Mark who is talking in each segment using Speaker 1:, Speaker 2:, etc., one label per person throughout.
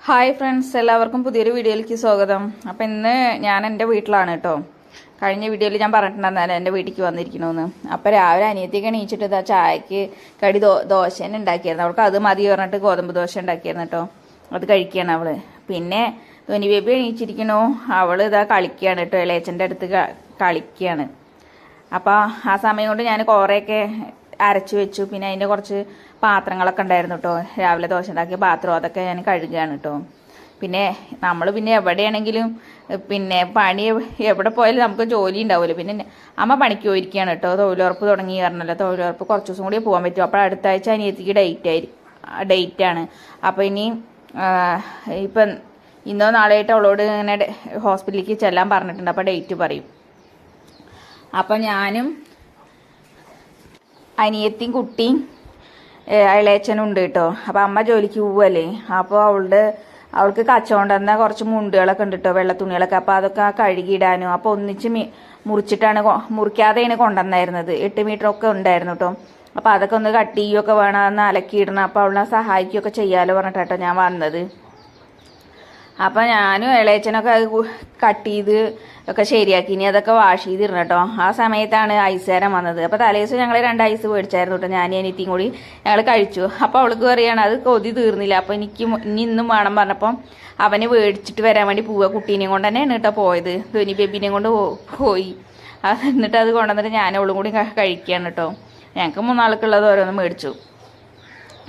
Speaker 1: Hi friends, എല്ലാവർക്കും പുതിയൊരു വീഡിയോയിലേക്ക് സ്വാഗതം. അപ്പം ഇന്ന് ഞാൻ എൻ്റെ വീട്ടിലാണ് കേട്ടോ. കഴിഞ്ഞ വീഡിയോയിൽ ഞാൻ പറഞ്ഞിട്ടുണ്ടായിരുന്നല്ലോ എൻ്റെ വീട്ടിലേക്ക് വന്നിരിക്കണമെന്ന്. അപ്പോൾ രാവിലെ അനിയത്തിയൊക്കെ എണീച്ചിട്ട് ഇതാ ചായക്ക് കടി ദോശ തന്നെ ഉണ്ടാക്കിയായിരുന്നു. അവൾക്ക് അത് മതി പറഞ്ഞിട്ട് ഗോതമ്പ് ദോശ ഉണ്ടാക്കിയായിരുന്നു കേട്ടോ. അത് കഴിക്കുകയാണ് അവൾ. പിന്നെ ധോനി ബേബി എണീച്ചിരിക്കണോ, അവൾ ഇതാ കളിക്കുകയാണ് കേട്ടോ, ഇളയച്ചൻ്റെ അടുത്ത് കളിക്കുകയാണ്. അപ്പോൾ ആ സമയം കൊണ്ട് ഞാൻ കുറേയൊക്കെ അരച്ചു വെച്ചു. പിന്നെ അതിൻ്റെ കുറച്ച് പാത്രങ്ങളൊക്കെ ഉണ്ടായിരുന്നു കേട്ടോ, രാവിലെ ദോശ ഉണ്ടാക്കിയ പാത്രം, അതൊക്കെ ഞാൻ കഴുകുകയാണ് കേട്ടോ. പിന്നെ നമ്മൾ എവിടെയാണെങ്കിലും പണി എവിടെ പോയാലും നമുക്ക് ജോലി ഉണ്ടാവുമല്ലോ. പിന്നെ അമ്മ പണിക്ക് പോയിരിക്കുകയാണ് കേട്ടോ. തൊഴിലുറപ്പ് തുടങ്ങി പറഞ്ഞല്ലോ, തൊഴിലുറപ്പ് കുറച്ച് ദിവസം കൂടി പോകാൻ പറ്റും. അപ്പോൾ അടുത്ത ആഴ്ച അനിയത്തിക്ക് ഡേറ്റാണ്. അപ്പോൾ ഇനി ഇപ്പം ഇന്നോ നാളെയായിട്ട് അവളോട് ഇങ്ങനെ ഹോസ്പിറ്റലിലേക്ക് ചെല്ലാൻ പറഞ്ഞിട്ടുണ്ട്. അപ്പോൾ ഡേറ്റ് പറയും. അപ്പം ഞാനും അനിയത്തിയും കുട്ടിയും ഇളയച്ചനും ഉണ്ട് കേട്ടോ. അപ്പം അമ്മ ജോലിക്ക് പോവല്ലേ. അപ്പോൾ അവൾക്ക് കച്ചവടം തന്ന കുറച്ച് മുണ്ടുകളൊക്കെ ഉണ്ട് കേട്ടോ, വെള്ള തുണികളൊക്കെ. അപ്പോൾ അതൊക്കെ കഴുകിയിടാനും. അപ്പോൾ ഒന്നിച്ച് മുറിക്കാതെയാണ് കൊണ്ടുവന്നായിരുന്നത്. 8 മീറ്ററൊക്കെ ഉണ്ടായിരുന്നു കേട്ടോ. അപ്പോൾ അതൊക്കെ ഒന്ന് കട്ട് ചെയ്യുകയൊക്കെ വേണം, അതൊന്ന് അലക്കിയിടണം. അപ്പോൾ അവളെ സഹായിക്കുകയൊക്കെ ചെയ്യാമല്ലോ പറഞ്ഞിട്ടോ ഞാൻ വന്നത്. അപ്പം ഞാനും ഇളയച്ചനൊക്കെ അത് കട്ട് ചെയ്ത് ഒക്കെ ശരിയാക്കി. ഇനി അതൊക്കെ വാഷ് ചെയ്തിരുന്നു കേട്ടോ. ആ സമയത്താണ് ഐസുകാരൻ വന്നത്. അപ്പോൾ തലേദിവസം ഞങ്ങൾ 2 ഐസ് മേടിച്ചായിരുന്നു കേട്ടോ. ഞാനും അനിയത്തിയും കൂടി ഞങ്ങൾ കഴിച്ചു. അപ്പോൾ അവൾക്ക് പറയുകയാണ് അത് കൊതി തീർന്നില്ല, അപ്പോൾ ഇനി ഇന്നും വേണം പറഞ്ഞപ്പം അവന് മേടിച്ചിട്ട് വരാൻ വേണ്ടി പോവുക. കുട്ടീനെയും കൊണ്ട് തന്നെയാണ് കേട്ടോ പോയത്. ധോനി ബേബിനെയും കൊണ്ട് പോയി. എന്നിട്ട് അത് കൊണ്ടുവന്നിട്ട് ഞാൻ അവളും കൂടി കഴിക്കുകയാണ് കേട്ടോ. ഞങ്ങൾക്ക് 3 ആൾക്കുള്ളത് ഓരോന്ന് മേടിച്ചു.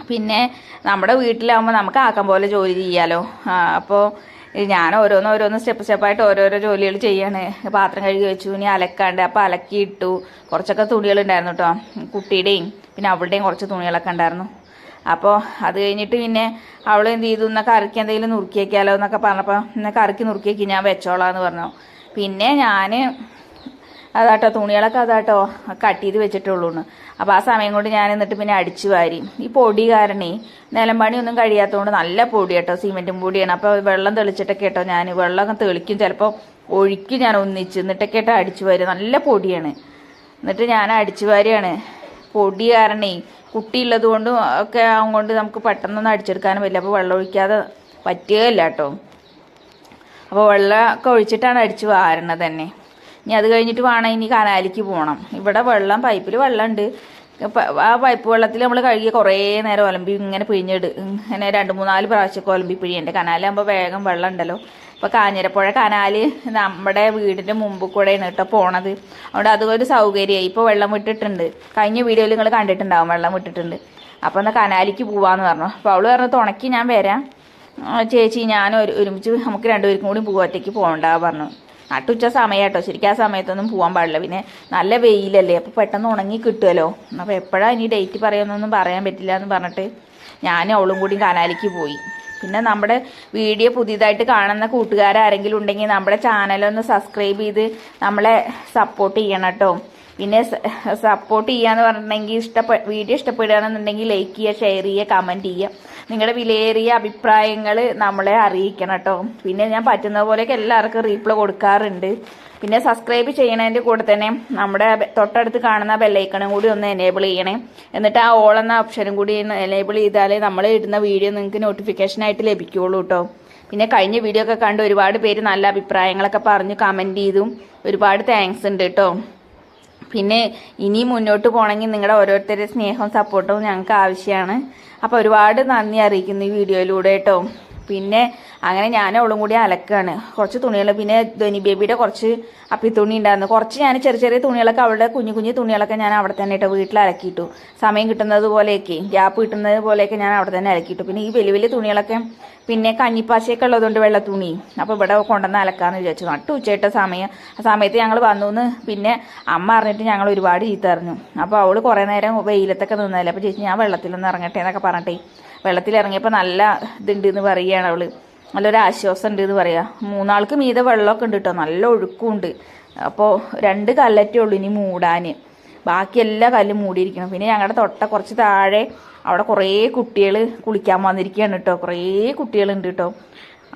Speaker 1: പിന്നെ നമ്മുടെ വീട്ടിലാകുമ്പോൾ നമുക്ക് ആക്കാൻ പോലെ ജോലി ചെയ്യാമല്ലോ. അപ്പോൾ ഞാൻ ഓരോന്ന് സ്റ്റെപ്പായിട്ട് ഓരോരോ ജോലികൾ ചെയ്യാണ്. പാത്രം കഴുകി വെച്ചു, ഇനി അലക്കാണ്ട്. അപ്പോൾ അലക്കിയിട്ടു. കുറച്ചൊക്കെ തുണികളുണ്ടായിരുന്നു കേട്ടോ, കുട്ടിയുടെയും പിന്നെ അവളുടെയും കുറച്ച് തുണികളൊക്കെ ഉണ്ടായിരുന്നു. അപ്പോൾ അത് കഴിഞ്ഞിട്ട് പിന്നെ അവൾ എന്ത് ചെയ്തു, എന്നാൽ കറിക്ക് എന്തെങ്കിലും നുറുക്കി വയ്ക്കാമല്ലോ എന്നൊക്കെ പറഞ്ഞപ്പോൾ എന്നാൽ കറിക്ക് നുറുക്കി വയ്ക്കി, ഞാൻ വെച്ചോളാം എന്ന് പറഞ്ഞു. പിന്നെ ഞാൻ അതാട്ടോ തുണികളൊക്കെ അതാട്ടോ കട്ട് ചെയ്ത് വെച്ചിട്ടുള്ളൂ. അപ്പോൾ ആ സമയം കൊണ്ട് ഞാൻ എന്നിട്ട് പിന്നെ അടിച്ചു വാരി. ഈ പൊടി കാരണേ നിലം പണിയൊന്നും കഴിയാത്തതുകൊണ്ട് നല്ല പൊടി കേട്ടോ, സിമെൻറ്റും പൊടിയാണ്. അപ്പോൾ വെള്ളം തെളിച്ചിട്ടൊക്കെ കേട്ടോ, ഞാൻ വെള്ളം തെളിക്കും, ചിലപ്പോൾ ഒഴിക്കും ഞാൻ ഒന്നിച്ച്, എന്നിട്ടൊക്കെ കേട്ടോ അടിച്ചു വാരി. നല്ല പൊടിയാണ്. എന്നിട്ട് ഞാൻ അടിച്ചു വാരിയാണ്. പൊടി കാരണേ കുട്ടിയുള്ളത് കൊണ്ടും ഒക്കെ ആവുകൊണ്ട് നമുക്ക് പെട്ടെന്നൊന്നും അടിച്ചെടുക്കാനും പറ്റില്ല. അപ്പോൾ വെള്ളം ഒഴിക്കാതെ പറ്റുകയില്ല കേട്ടോ. അപ്പോൾ വെള്ളമൊക്കെ ഒഴിച്ചിട്ടാണ് അടിച്ചു വാരണത് തന്നെ. ഇനി അത് കഴിഞ്ഞിട്ട് വേണം ഇനി കനാലിക്ക് പോകണം. ഇവിടെ പൈപ്പിൽ വെള്ളമുണ്ട്. ആ പൈപ്പ് വെള്ളത്തിൽ നമ്മൾ കഴുകിയ കുറേ നേരം ഒലമ്പി ഇങ്ങനെ ഇങ്ങനെ 2-3-4 പ്രാവശ്യമൊക്കെ ഒലമ്പി പിഴിയുണ്ട്. കനാലാകുമ്പോൾ വേഗം വെള്ളം ഉണ്ടല്ലോ. ഇപ്പോൾ കാഞ്ഞിരപ്പുഴ കനാല് നമ്മുടെ വീടിൻ്റെ മുമ്പിൽ കൂടെയാണ് കേട്ടോ പോണത്. അവിടെ അതൊരു സൗകര്യമായി. ഇപ്പോൾ വെള്ളം വിട്ടിട്ടുണ്ട്. കഴിഞ്ഞ വീഡിയോയിൽ നിങ്ങൾ കണ്ടിട്ടുണ്ടാവും, വെള്ളം വിട്ടിട്ടുണ്ട്. അപ്പോൾ എന്നാൽ കനാലിക്ക് പോവാന്ന് പറഞ്ഞു. അപ്പോൾ അവൾ പറഞ്ഞു തുണയ്ക്ക് ഞാൻ വരാം ചേച്ചി, ഞാൻ ഒരുമിച്ച് നമുക്ക് 2 പേർക്കും കൂടി പോവാം, ഒറ്റയ്ക്ക് പോകണ്ട പറഞ്ഞു. നട്ടുച്ച സമയം കേട്ടോ, ശരിക്കും ആ സമയത്തൊന്നും പോകാൻ പാടില്ല. പിന്നെ നല്ല വെയിലല്ലേ, അപ്പോൾ പെട്ടെന്ന് ഉണങ്ങി കിട്ടുമല്ലോ. അപ്പോൾ എപ്പോഴാണ് ഇനി ഡേറ്റ് പറയുമെന്നൊന്നും പറയാൻ പറ്റില്ല എന്ന് പറഞ്ഞിട്ട് ഞാനും അവളും കൂടി കനാലിക്ക് പോയി. പിന്നെ നമ്മുടെ വീഡിയോ പുതിയതായിട്ട് കാണുന്ന കൂട്ടുകാരാരെങ്കിലും ഉണ്ടെങ്കിൽ നമ്മുടെ ചാനലൊന്ന് സബ്സ്ക്രൈബ് ചെയ്ത് നമ്മളെ സപ്പോർട്ട് ചെയ്യണം കേട്ടോ. പിന്നെ സപ്പോർട്ട് ചെയ്യാന്ന് പറഞ്ഞിട്ടുണ്ടെങ്കിൽ വീഡിയോ ഇഷ്ടപ്പെടുകയാണെന്നുണ്ടെങ്കിൽ ലൈക്ക് ചെയ്യുക, ഷെയർ ചെയ്യുക, കമൻറ്റ് ചെയ്യുക. നിങ്ങളുടെ വിലയേറിയ അഭിപ്രായങ്ങൾ നമ്മളെ അറിയിക്കണം കേട്ടോ. പിന്നെ ഞാൻ പറ്റുന്ന പോലെയൊക്കെ എല്ലാവർക്കും റീപ്ലൈ കൊടുക്കാറുണ്ട്. പിന്നെ സബ്സ്ക്രൈബ് ചെയ്യണതിൻ്റെ കൂടെ തന്നെ നമ്മുടെ തൊട്ടടുത്ത് കാണുന്ന ബെല്ലൈക്കണും കൂടി ഒന്ന് എനേബിൾ ചെയ്യണേ. എന്നിട്ട് ആ ഓൾ എന്ന ഓപ്ഷനും കൂടി എനേബിൾ ചെയ്താലേ നമ്മൾ ഇടുന്ന വീഡിയോ നിങ്ങൾക്ക് നോട്ടിഫിക്കേഷനായിട്ട് ലഭിക്കുകയുള്ളൂ കേട്ടോ. പിന്നെ കഴിഞ്ഞ വീഡിയോ ഒക്കെ കണ്ട് ഒരുപാട് പേര് നല്ല അഭിപ്രായങ്ങളൊക്കെ പറഞ്ഞ് കമൻറ്റ് ചെയ്തും ഒരുപാട് താങ്ക്സ് ഉണ്ട് കേട്ടോ. പിന്നെ ഇനി മുന്നോട്ട് പോകണമെങ്കിൽ നിങ്ങളുടെ ഓരോരുത്തരുടെ സ്നേഹവും സപ്പോർട്ടും ഞങ്ങൾക്ക് ആവശ്യമാണ്. അപ്പോൾ ഒരുപാട് നന്ദി അറിയിക്കുന്നു ഈ വീഡിയോയിലൂടെ കേട്ടോ. പിന്നെ അങ്ങനെ ഞാനും അവളും കൂടി അലക്കാണ് കുറച്ച് തുണികൾ. പിന്നെ ധോനി ബേബിയുടെ കുറച്ച് അപ്പിത്തുണി ഉണ്ടായിരുന്നു. കുറച്ച് ഞാൻ ചെറിയ തുണികളൊക്കെ, അവളുടെ കുഞ്ഞു തുണികളൊക്കെ ഞാൻ അവിടെ തന്നെ കേട്ടോ വീട്ടിൽ അലക്കിയിട്ടു. സമയം കിട്ടുന്നത് പോലെയൊക്കെ, ഗ്യാപ്പ് കിട്ടുന്നത് പോലെയൊക്കെ ഞാൻ അവിടെ തന്നെ അലക്കിയിട്ടു. പിന്നെ ഈ വലിയ തുണികളൊക്കെ പിന്നെ കഞ്ഞിപ്പാശയൊക്കെ ഉള്ളതുകൊണ്ട് വെള്ള തുണി, അപ്പോൾ ഇവിടെ കൊണ്ടുവന്ന് അലക്കാമെന്ന് വിചാരിച്ചു. ഉച്ചയിട്ട സമയം. ആ സമയത്ത് ഞങ്ങൾ വന്നു. പിന്നെ അമ്മ അറിഞ്ഞിട്ട് ഞങ്ങൾ ഒരുപാട് ചീത്ത അറിഞ്ഞു. അപ്പോൾ അവൾ കുറേ നേരം വെയിലത്തൊക്കെ നിന്നതല്ലേ. അപ്പോൾ ചേച്ചി ഞാൻ വെള്ളത്തിലൊന്ന് ഇറങ്ങട്ടെ എന്നൊക്കെ പറഞ്ഞിട്ടേ വെള്ളത്തിലിറങ്ങിയപ്പോൾ നല്ല ഇതുണ്ട് എന്ന് പറയുകയാണ് അവൾ. നല്ലൊരു ആശ്വാസം ഉണ്ട് എന്ന് പറയുക. 3 ആൾക്ക് മീതെ വെള്ളമൊക്കെ ഉണ്ട് കേട്ടോ, നല്ല ഒഴുക്കുണ്ട്. അപ്പോൾ 2 കല്ലറ്റേ ഉള്ളൂ ഇനി മൂടാൻ, ബാക്കി എല്ലാ കല്ലും മൂടിയിരിക്കണം. പിന്നെ ഞങ്ങളുടെ കുറച്ച് താഴെ അവിടെ കുറേ കുട്ടികൾ കുളിക്കാൻ വന്നിരിക്കുകയാണ് കേട്ടോ. കുറേ കുട്ടികളുണ്ട് കേട്ടോ.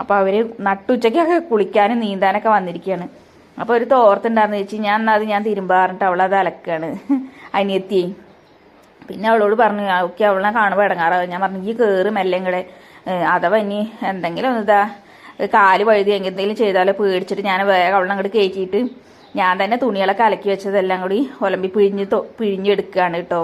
Speaker 1: അപ്പോൾ അവർ നട്ടുച്ചയ്ക്കൊക്കെ കുളിക്കാനും നീന്താനൊക്കെ വന്നിരിക്കുകയാണ്. അപ്പോൾ ഒരു തോർത്തുണ്ടായിരുന്നു ചേച്ചി, ഞാൻ തിരുമ്പാറിട്ട് അവളത് അലക്കുകയാണ് അനിയത്തിയെ. പിന്നെ അവളോട് പറഞ്ഞു, ഓക്കെ അവളെ കാണുമ്പോൾ ഇടങ്ങാറാവും. ഞാൻ പറഞ്ഞു ഈ കയറി മെല്ലെ ഇങ്ങടെ അഥവാ ഇനി എന്തെങ്കിലും ഒന്ന് ഇതാ കാല് വഴുതി എന്തെങ്കിലും ചെയ്താലോ പേടിച്ചിട്ട് ഞാൻ വേഗം അവളെ അങ്ങോട്ട് കയറ്റിയിട്ട് ഞാൻ തന്നെ തുണികളൊക്കെ അലക്കി വെച്ചതെല്ലാം കൂടി ഒലമ്പി പിഴിഞ്ഞെടുക്കുകയാണ് കേട്ടോ.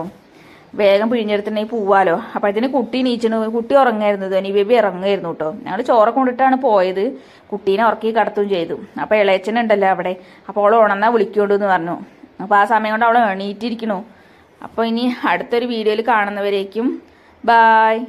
Speaker 1: വേഗം പിഴിഞ്ഞെടുത്തിട്ടുണ്ടെങ്കിൽ പോവാലോ. അപ്പോഴത്തേന് കുട്ടി നീച്ചണു, കുട്ടി ഉറങ്ങായിരുന്നു, ധോനി ബേബി ഇറങ്ങായിരുന്നു കേട്ടോ. ഞങ്ങൾ ചോറൊക്കെ കൊണ്ടിട്ടാണ് പോയത്. കുട്ടീനെ ഉറക്കി കടത്തുകയും ചെയ്തു. അപ്പോൾ ഇളയച്ചനുണ്ടല്ലോ അവിടെ, അപ്പോൾ അവൾ ഉണർന്നാൽ വിളിക്കൊണ്ടെന്ന് പറഞ്ഞു. അപ്പോൾ ആ സമയം കൊണ്ട് അവൾ എണീറ്റിരിക്കണു. അപ്പോൾ ഇനി അടുത്തൊരു വീഡിയോയിൽ കാണുന്നവരേക്കും ബായ്.